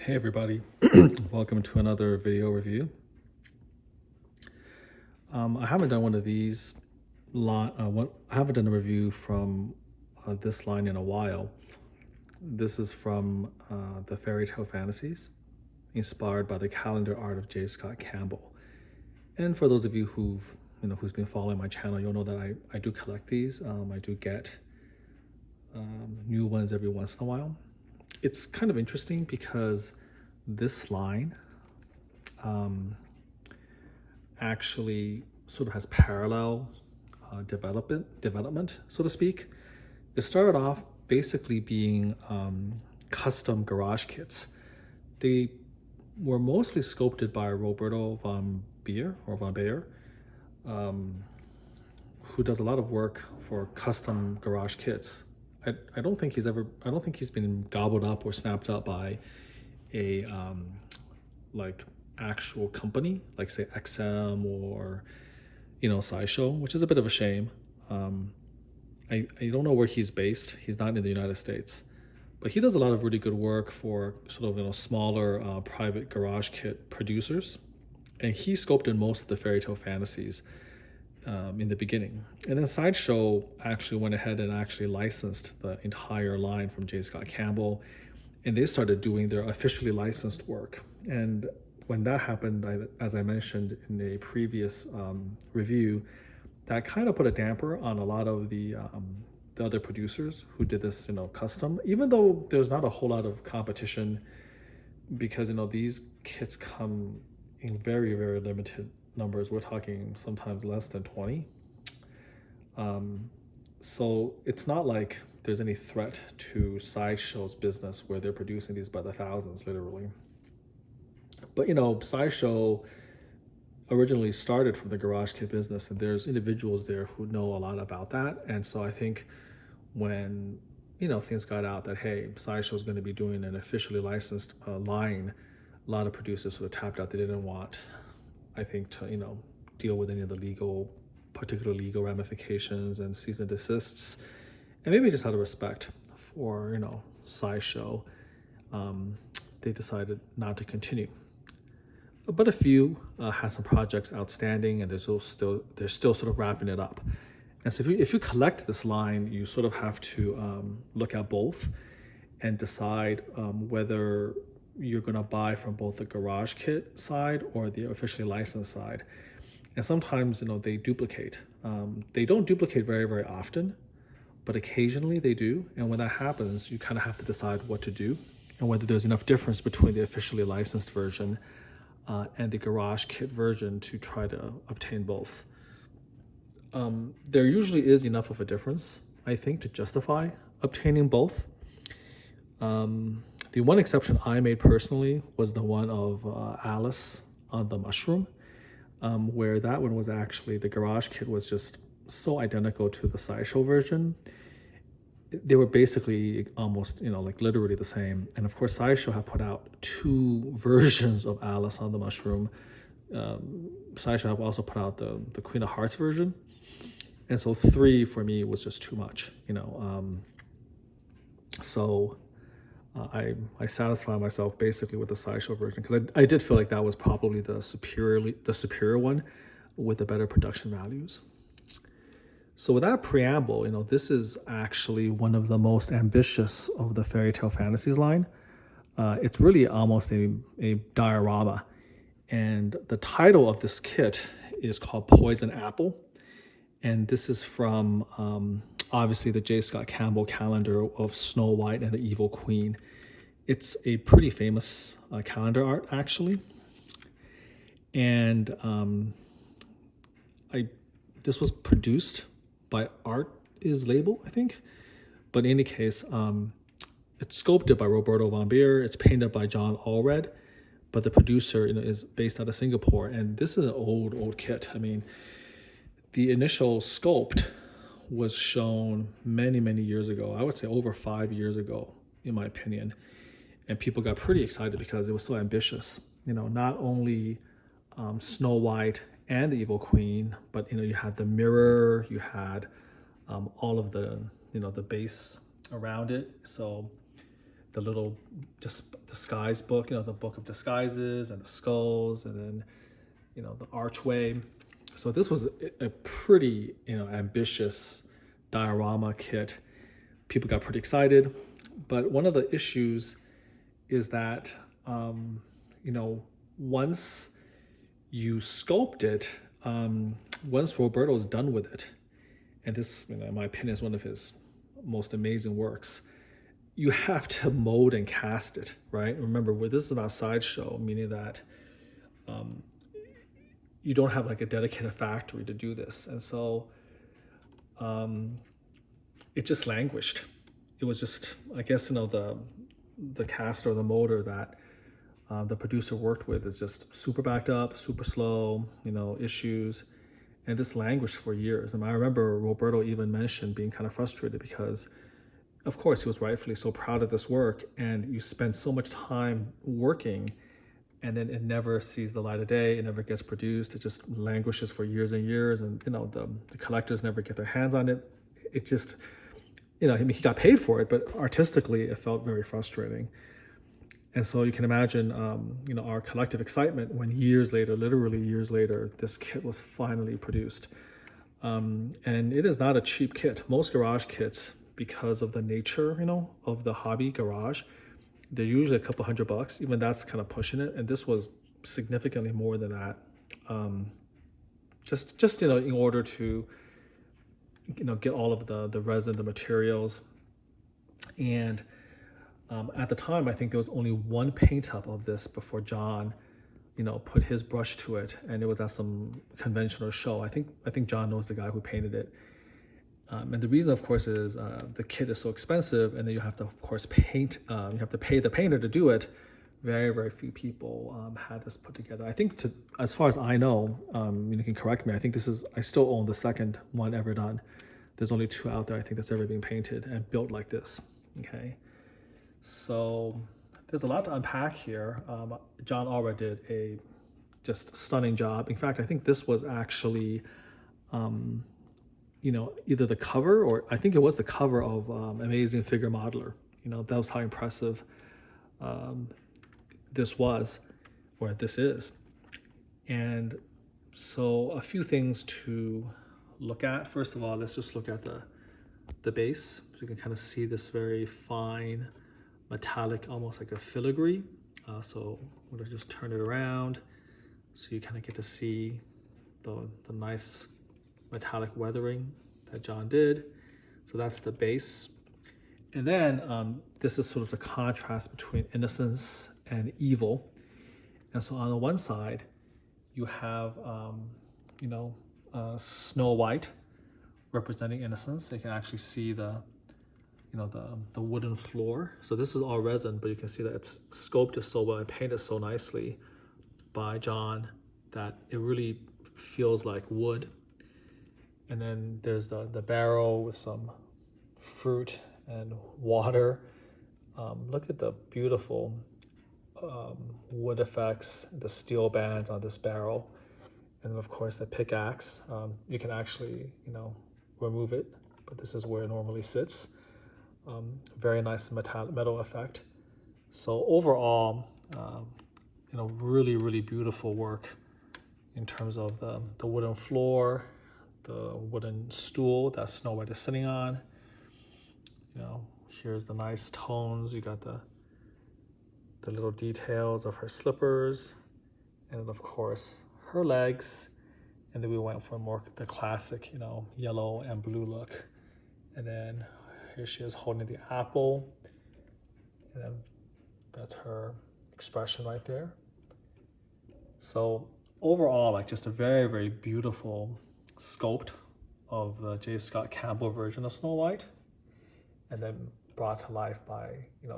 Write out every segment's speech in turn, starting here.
Hey everybody, welcome to another video review. I haven't done one of these I haven't done a review from this line in a while. This is from the Fairy Tale Fantasies, inspired by the calendar art of J. Scott Campbell. And for those of you who's been following my channel, you'll know that I do collect these. I do get new ones every once in a while. It's kind of interesting because this line actually sort of has parallel development, so to speak. It started off basically being custom garage kits. They were mostly sculpted by Roberto von Beer, who does a lot of work for custom garage kits. I don't think he's been gobbled up or snapped up by a like actual company, like say XM or Sideshow, which is a bit of a shame. I don't know where he's based. He's not in the United States, but he does a lot of really good work for sort of smaller private garage kit producers, and he sculpted most of the Fairy Tale Fantasies in the beginning. And then Sideshow actually went ahead and actually licensed the entire line from J. Scott Campbell, and they started doing their officially licensed work. And when that happened, as I mentioned in a previous review, that kind of put a damper on a lot of the other producers who did this, custom. Even though there's not a whole lot of competition, because these kits come in very, very limited numbers. We're talking sometimes less than 20. So it's not like there's any threat to Sideshow's business where they're producing these by the thousands, literally. But Sideshow originally started from the garage kit business, and there's individuals there who know a lot about that. And so I think when things got out that hey, Sideshow is going to be doing an officially licensed line, a lot of producers sort of tapped out. They didn't want, I think, to deal with any of the particular legal ramifications and cease and desists, and maybe just out of respect for Sideshow, they decided not to continue. But a few had some projects outstanding, and they're still sort of wrapping it up. And so if you collect this line, you sort of have to look at both and decide whether you're going to buy from both the garage kit side or the officially licensed side. And sometimes they duplicate. They don't duplicate very, very often, but occasionally they do. And when that happens, you kind of have to decide what to do and whether there's enough difference between the officially licensed version and the garage kit version to try to obtain both. There usually is enough of a difference, I think, to justify obtaining both. The one exception I made personally was the one of Alice on the Mushroom, where that one was actually, the garage kit was just so identical to the Sideshow version. They were basically almost, like literally the same. And of course, Sideshow had put out 2 versions of Alice on the Mushroom. Sideshow have also put out the Queen of Hearts version. And so 3 for me was just too much, So I satisfied myself basically with the Sideshow version, because I did feel like that was probably the superior one with the better production values. So with that preamble, this is actually one of the most ambitious of the Fairy Tale Fantasies line. It's really almost a diorama. And the title of this kit is called Poison Apple. And this is from, obviously, the J. Scott Campbell calendar of Snow White and the Evil Queen. It's a pretty famous calendar art, actually. And this was produced by Art Is Label, I think. But in any case, it's sculpted by Roberto von Beer. It's painted by John Allred, but the producer is based out of Singapore. And this is an old kit. I mean, the initial sculpt was shown many, many years ago. I would say over 5 years ago, in my opinion. And people got pretty excited because it was so ambitious. Not only Snow White and the Evil Queen, but you had the mirror, you had all of the the base around it. So the little disguise book, the book of disguises and the skulls, and then, the archway. So this was a pretty, ambitious diorama kit. People got pretty excited, but one of the issues is that, once you sculpt it, once Roberto's done with it, and this, in my opinion, is one of his most amazing works, you have to mold and cast it, right? Remember, this is about sideshow, meaning that you don't have like a dedicated factory to do this. And so it just languished. It was just, I guess, the caster or the molder that the producer worked with is just super backed up, super slow, issues. And this languished for years. And I remember Roberto even mentioned being kind of frustrated because, of course, he was rightfully so proud of this work, and you spend so much time working, and then it never sees the light of day. It never gets produced. It just languishes for years and years, and the collectors never get their hands on it. It just, he got paid for it, but artistically, it felt very frustrating. And so you can imagine, our collective excitement when years later, literally years later, this kit was finally produced. And it is not a cheap kit. Most garage kits, because of the nature, of the hobby garage, they're usually a couple $100. Even that's kind of pushing it. And this was significantly more than that. Just in order to, get all of the resin, the materials. And at the time, I think there was only one paint up of this before John, put his brush to it, and it was at some convention or show. I think John knows the guy who painted it. And the reason, of course, is the kit is so expensive, and then you have to, of course, paint. You have to pay the painter to do it. Very, very few people had this put together. I think, as far as I know, you can correct me. I think I still own the second one ever done. There's only 2 out there, I think, that's ever been painted and built like this. Okay, so there's a lot to unpack here. John Alra did a just stunning job. In fact, I think this was actually, either the cover, or I think it was the cover of Amazing Figure Modeler. That was how impressive this was, or this is. And so a few things to look at. First of all, let's just look at the base. So you can kind of see this very fine, metallic, almost like a filigree. So I'm gonna just turn it around so you kind of get to see the nice metallic weathering that John did. So that's the base. And then this is sort of the contrast between innocence and evil. And so on the one side, you have, Snow White representing innocence. You can actually see the wooden floor. So this is all resin, but you can see that it's sculpted so well and painted so nicely by John that it really feels like wood. And then there's the barrel with some fruit and water. Look at the beautiful wood effects, the steel bands on this barrel. And then of course the pickaxe. You can actually, remove it, but this is where it normally sits. Very nice metal effect. So overall, really, really beautiful work in terms of the wooden floor, the wooden stool that Snow White is sitting on. Here's the nice tones. You got the little details of her slippers, and then of course her legs. And then we went for more the classic, yellow and blue look. And then here she is holding the apple, and then that's her expression right there. So overall, just a very, very beautiful sculpt of the J. Scott Campbell version of Snow White, and then brought to life by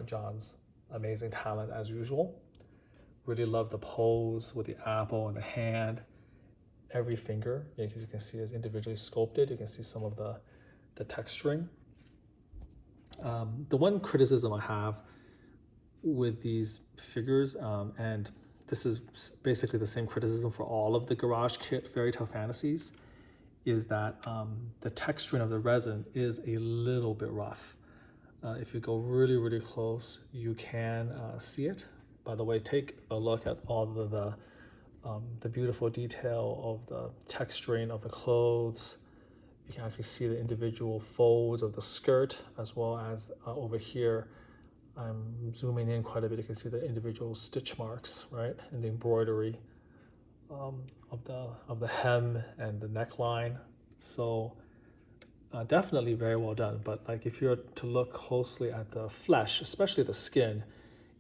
John's amazing talent as usual. Really love the pose with the apple and the hand. Every finger, as you can see, is individually sculpted. You can see some of the texturing. The one criticism I have with these figures, and this is basically the same criticism for all of the Garage Kit Fairy Tale Fantasies, is that the texturing of the resin is a little bit rough. If you go really, really close, you can see it. By the way, take a look at all the beautiful detail of the texturing of the clothes. You can actually see the individual folds of the skirt, as well as over here. I'm zooming in quite a bit. You can see the individual stitch marks, right, and the embroidery of the hem and the neckline. So definitely very well done. But like if you're to look closely at the flesh, especially the skin,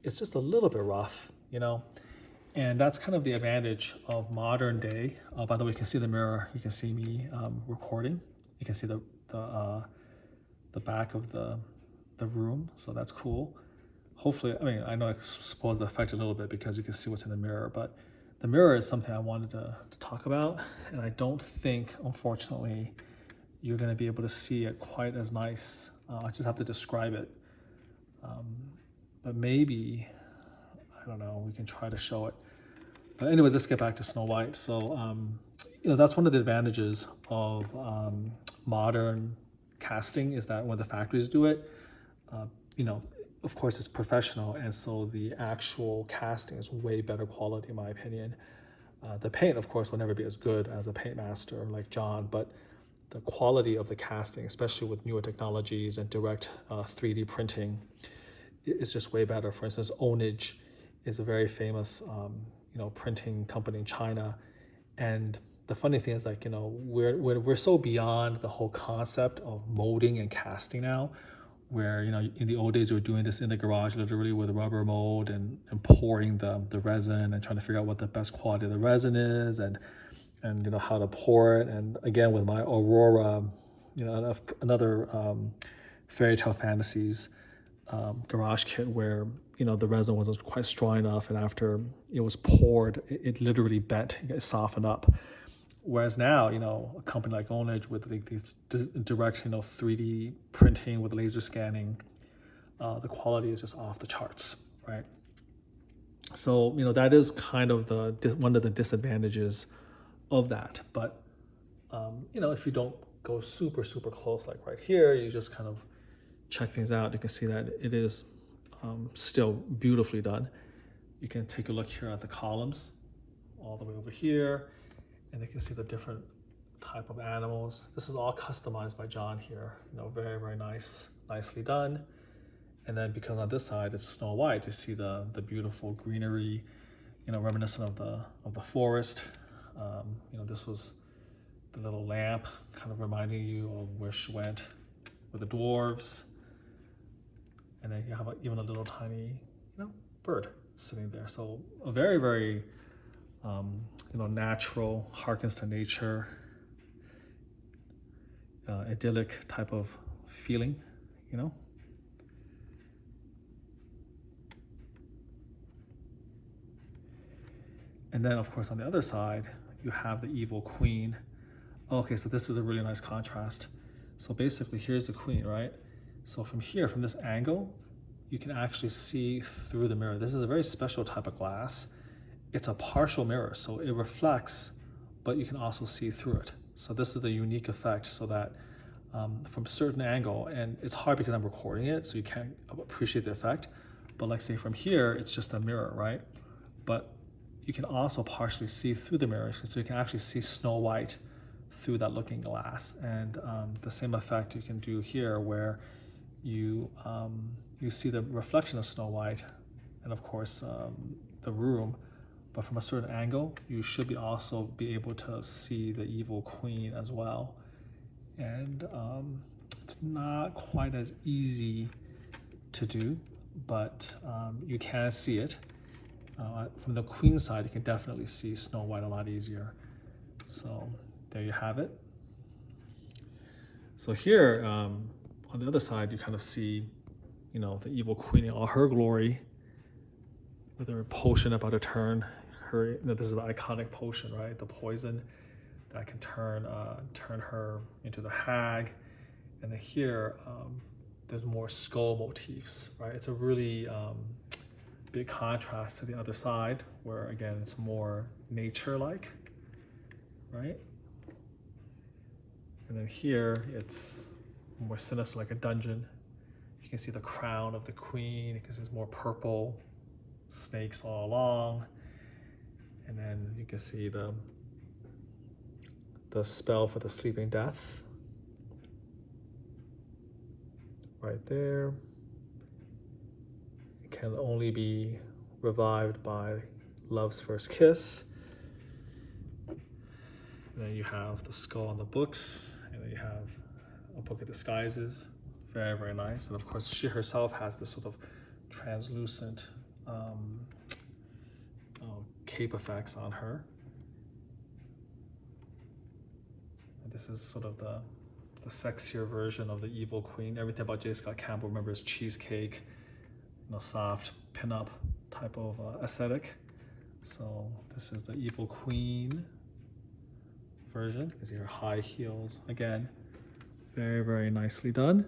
it's just a little bit rough, you know. And that's kind of the advantage of modern day. By the way, you can see the mirror. You can see me recording. You can see the back of the room. So that's cool. Hopefully, I mean, I know I spoiled the effect a little bit because you can see what's in the mirror, but the mirror is something I wanted to talk about. And I don't think, unfortunately, you're going to be able to see it quite as nice. I just have to describe it. But maybe, I don't know, we can try to show it. But anyway, let's get back to Snow White. So, you know, that's one of the advantages of modern casting, is that when the factories do it, you know, of course it's professional, and so the actual casting is way better quality in my opinion. The paint, of course, will never be as good as a paint master like John, but the quality of the casting, especially with newer technologies and direct 3D printing, is just way better. For instance, Onage is a very famous you know, printing company in China, and the funny thing is, like, you know, we're so beyond the whole concept of molding and casting now, where, you know, in the old days we were doing this in the garage literally with a rubber mold and pouring the resin and trying to figure out what the best quality of the resin is, and you know, how to pour it. And again, with my Aurora, you know, another Fairy Tale Fantasies garage kit, where, you know, the resin wasn't quite strong enough, and after it was poured, it literally bent, it softened up. Whereas now, you know, a company like Onage with like these direct, you know, 3D printing with laser scanning, the quality is just off the charts, right? So, you know, that is kind of one of the disadvantages of that. But, you know, if you don't go super, super close, like right here, you just kind of check things out, you can see that it is still beautifully done. You can take a look here at the columns all the way over here, and you can see the different type of animals. This is all customized by John here, you know, very, very nicely done. And then because on this side it's Snow White, you see the beautiful greenery, you know, reminiscent of the forest. You know, this was the little lamp, kind of reminding you of where she went with the dwarves. And then you have even a little tiny, you know, bird sitting there. So a very, very you know, natural, harkens to nature, idyllic type of feeling, you know. And then, of course, on the other side, you have the evil queen. Okay, so this is a really nice contrast. So basically, here's the queen, right? So from here, from this angle, you can actually see through the mirror. This is a very special type of glass. It's a partial mirror, so it reflects, but you can also see through it. So this is the unique effect, so that from a certain angle, and it's hard because I'm recording it, so you can't appreciate the effect, but like say from here, it's just a mirror, right? But you can also partially see through the mirror, so you can actually see Snow White through that looking glass. And the same effect you can do here, where you see the reflection of Snow White, and of course the room, but from a certain angle, you should also be able to see the evil queen as well. And it's not quite as easy to do, but you can see it. From the queen side, you can definitely see Snow White a lot easier. So there you have it. So here, on the other side, you kind of see, you know, the evil queen in all her glory, with her potion about to turn her. You know, this is the iconic potion, right? The poison that can turn her into the hag. And then here, there's more skull motifs, right? It's a really big contrast to the other side, where again it's more nature-like, right? And then here it's more sinister, like a dungeon. You can see the crown of the queen because there's more purple snakes all along. And then you can see the spell for the sleeping death right there. It can only be revived by love's first kiss. And then you have the skull on the books, and then you have a book of disguises. Very, very nice. And of course, she herself has this sort of translucent cape effects on her. And this is sort of the sexier version of the evil queen. Everything about J. Scott Campbell, remember, is cheesecake, soft pin-up type of aesthetic. So this is the evil queen version. You can see her high heels. Again, very, very nicely done.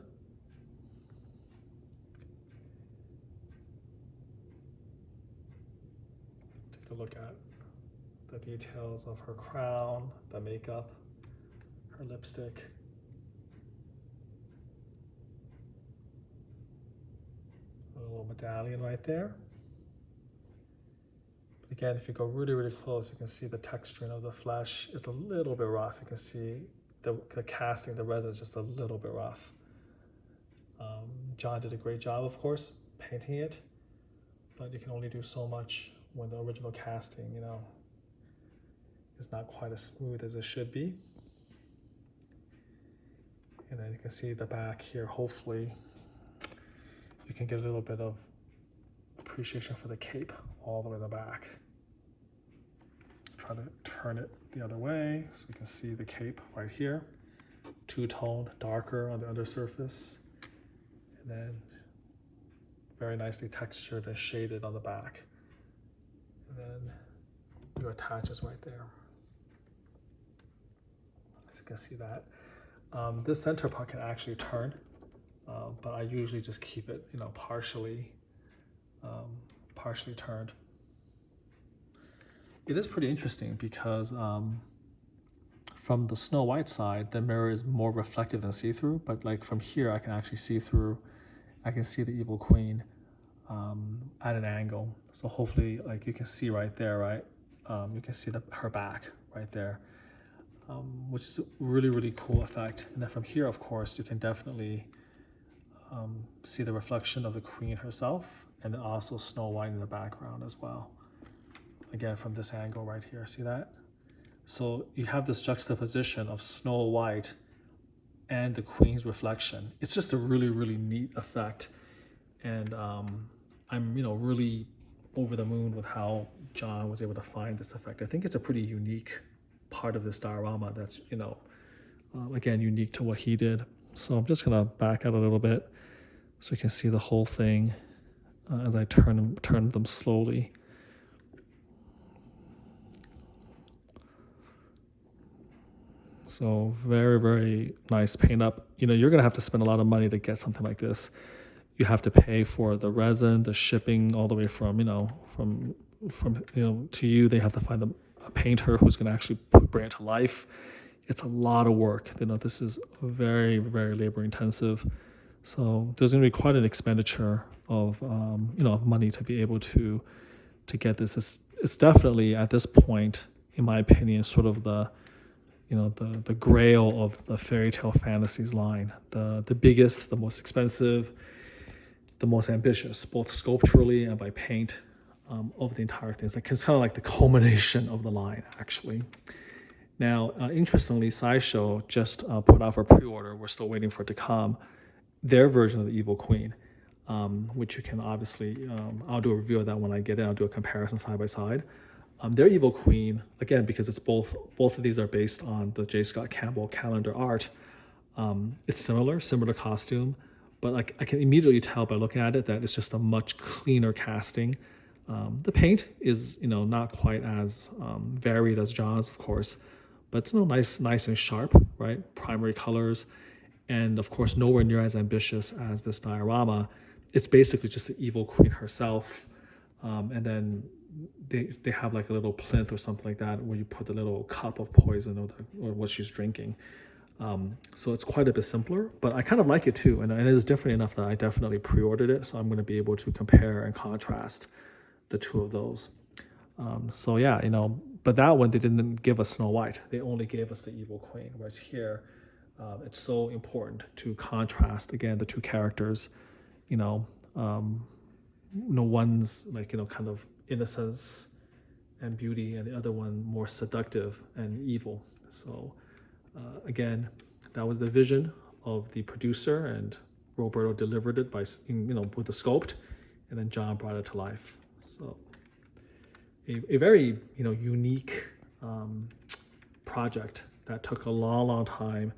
Take a look at the details of her crown, the makeup, her lipstick. A little medallion right there. But again, if you go really, really close, you can see the texturing of the flesh is a little bit rough. You can see the casting, the resin is just a little bit rough. John did a great job, of course, painting it, but you can only do so much when the original casting, is not quite as smooth as it should be. And then you can see the back here. Hopefully you can get a little bit of appreciation for the cape all the way to the back. Try to turn it the other way so you can see the cape right here. Two-tone, darker on the undersurface, and then very nicely textured and shaded on the back. And then your attaches right there. So you can see that. This center part can actually turn, but I usually just keep it, partially turned. It is pretty interesting because from the Snow White side, the mirror is more reflective than see-through, but like from here, I can actually see through. I can see the evil queen at an angle. So hopefully, like you can see right there, right? You can see her back right there, which is a really, really cool effect. And then from here, of course, you can definitely see the reflection of the queen herself, and then also Snow White in the background as well. Again, from this angle right here, see that? So you have this juxtaposition of Snow White and the queen's reflection. It's just a really, really neat effect. And I'm, really over the moon with how John was able to find this effect. I think it's a pretty unique part of this diorama that's, again, unique to what he did. So I'm just gonna back out a little bit so you can see the whole thing as I turn them slowly. So very, very nice paint up. You're gonna have to spend a lot of money to get something like this. You have to pay for the resin, the shipping, all the way from to you. They have to find a painter who's gonna actually bring it to life. It's a lot of work. This is very, very labor intensive. So there's gonna be quite an expenditure of of money to be able to get this. It's definitely at this point, in my opinion, sort of the grail of the fairy tale fantasies line, the biggest, the most expensive, the most ambitious, both sculpturally and by paint, of the entire thing. It's kind of like the culmination of the line, actually. Now, interestingly, SciShow just put out for pre-order. We're still waiting for it to come. Their version of the Evil Queen, which you can obviously, I'll do a review of that when I get it. I'll do a comparison side by side. Their Evil Queen, again, because it's both of these are based on the J. Scott Campbell calendar art. It's similar costume, but like I can immediately tell by looking at it that it's just a much cleaner casting. The paint is, not quite as varied as John's, of course, but it's nice and sharp, right? Primary colors, and of course nowhere near as ambitious as this diorama. It's basically just the Evil Queen herself, and then they have like a little plinth or something like that where you put the little cup of poison or what she's drinking. So it's quite a bit simpler, but I kind of like it too. And it is different enough that I definitely pre-ordered it. So I'm going to be able to compare and contrast the two of those. So yeah, but that one, they didn't give us Snow White. They only gave us the Evil Queen. Whereas here, it's so important to contrast, again, the two characters, one's like, kind of innocence and beauty, and the other one more seductive and evil. So again, that was the vision of the producer, and Roberto delivered it by, with the sculpt, and then John brought it to life. So a very, unique project that took a long time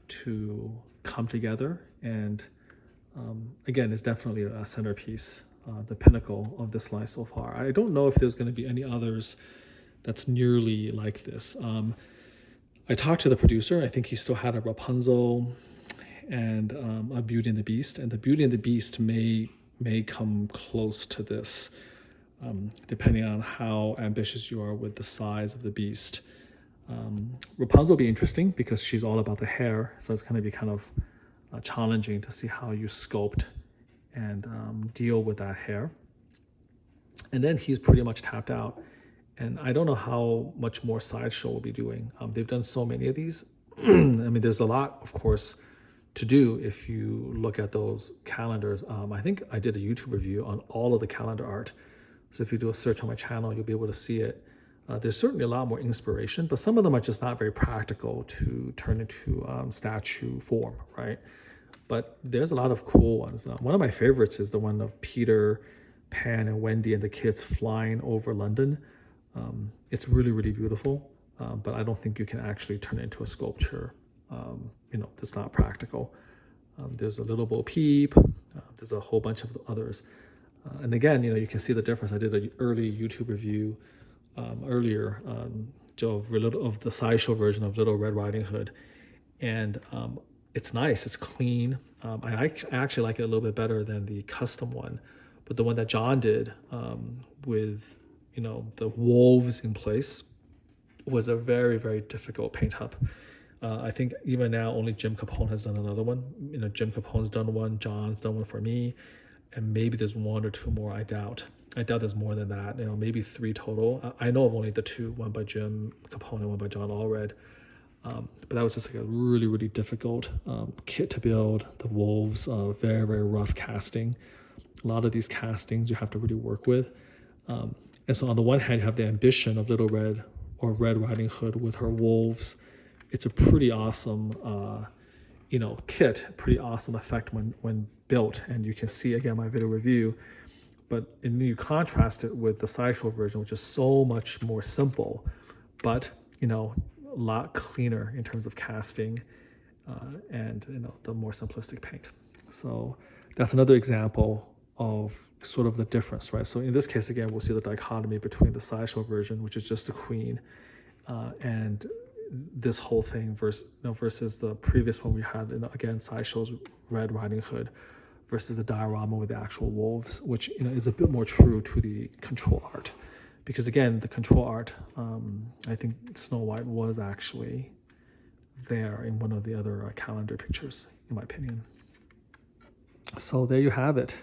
to come together, and again, it's definitely a centerpiece, the pinnacle of this line so far. I don't know if there's going to be any others that's nearly like this. I talked to the producer. I think he still had a Rapunzel and a Beauty and the Beast, and the Beauty and the Beast may come close to this, depending on how ambitious you are with the size of the beast. Rapunzel will be interesting because she's all about the hair, so it's going to be kind of challenging to see how you sculpt and deal with that hair. And then he's pretty much tapped out, and I don't know how much more Sideshow will be doing. They've done so many of these. I mean, there's a lot, of course, to do if you look at those calendars. I think I did a YouTube review on all of the calendar art. So if you do a search on my channel, you'll be able to see it. There's certainly a lot more inspiration, but some of them are just not very practical to turn into statue form, right? But there's a lot of cool ones. One of my favorites is the one of Peter, Pan, and Wendy and the kids flying over London. It's really, really beautiful, but I don't think you can actually turn it into a sculpture. That's not practical. There's a Little Bo Peep. There's a whole bunch of others. And again, you can see the difference. I did an early YouTube review earlier of the Sideshow version of Little Red Riding Hood, and it's nice. It's clean. I actually like it a little bit better than the custom one, but the one that John did with the wolves in place was a very, very difficult paint up. I think even now only Jim Capone has done another one. Jim Capone's done one, John's done one for me, and maybe there's one or two more. I doubt there's more than that. Maybe 3 total. I know of only the 2, one by Jim Capone and one by John Allred. But that was just like a really, really difficult kit to build. The wolves, very, very rough casting. A lot of these castings you have to really work with. And so on the one hand, you have the ambition of Little Red or Red Riding Hood with her wolves. It's a pretty awesome, kit, pretty awesome effect when built. And you can see, again, my video review. But you contrast it with the Sideshow version, which is so much more simple, but, a lot cleaner in terms of casting and, the more simplistic paint. So that's another example of sort of the difference, right? So in this case, again, we'll see the dichotomy between the Sideshow version, which is just the queen, and this whole thing versus the previous one we had, again, Sideshow's Red Riding Hood versus the diorama with the actual wolves, which is a bit more true to the control art. Because again, the control art, I think Snow White was actually there in one of the other calendar pictures, in my opinion. So there you have it.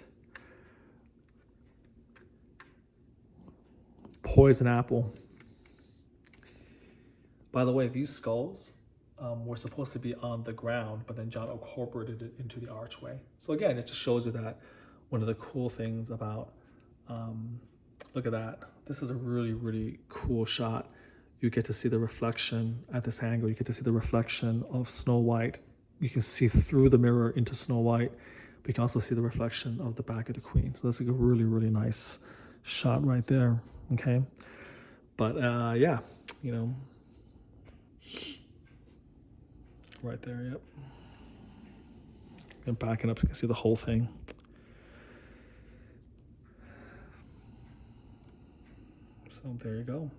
Poison apple. By the way, these skulls were supposed to be on the ground, but then John incorporated it into the archway. So again, it just shows you that one of the cool things about, look at that. This is a really, really cool shot. You get to see the reflection at this angle. You get to see the reflection of Snow White. You can see through the mirror into Snow White, but you can also see the reflection of the back of the queen. So that's like a really, really nice shot right there, okay? But yeah, right there, yep. And backing up, you can see the whole thing. So there you go.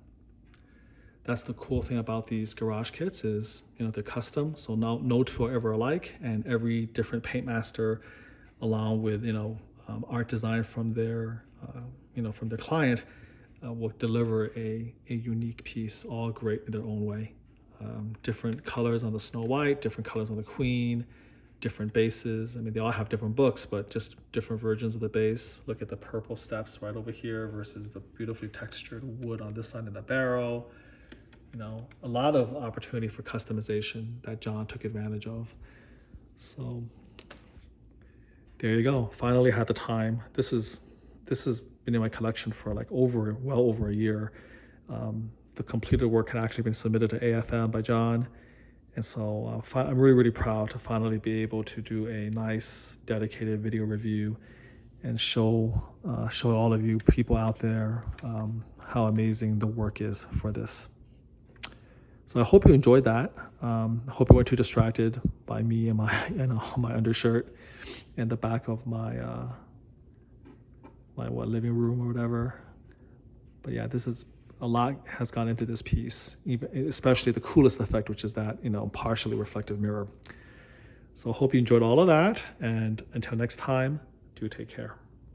That's the cool thing about these garage kits is, they're custom. So no two are ever alike, and every different paint master, along with, art design from their, from their client, will deliver a unique piece, all great in their own way. different colors on the Snow White, different colors on the Queen, different bases. I mean, they all have different books, but just different versions of the base. Look at the purple steps right over here versus the beautifully textured wood on this side of the barrel. You know, a lot of opportunity for customization that John took advantage of. So there you go. Finally had the time. This has been in my collection for like well over a year. The completed work had actually been submitted to AFM by John. And so I'm really, really proud to finally be able to do a nice dedicated video review and show all of you people out there how amazing the work is for this. So I hope you enjoyed that. I hope you weren't too distracted by me and my undershirt and the back of my living room or whatever. But yeah, a lot has gone into this piece, especially the coolest effect, which is that, partially reflective mirror. So I hope you enjoyed all of that, and until next time, do take care.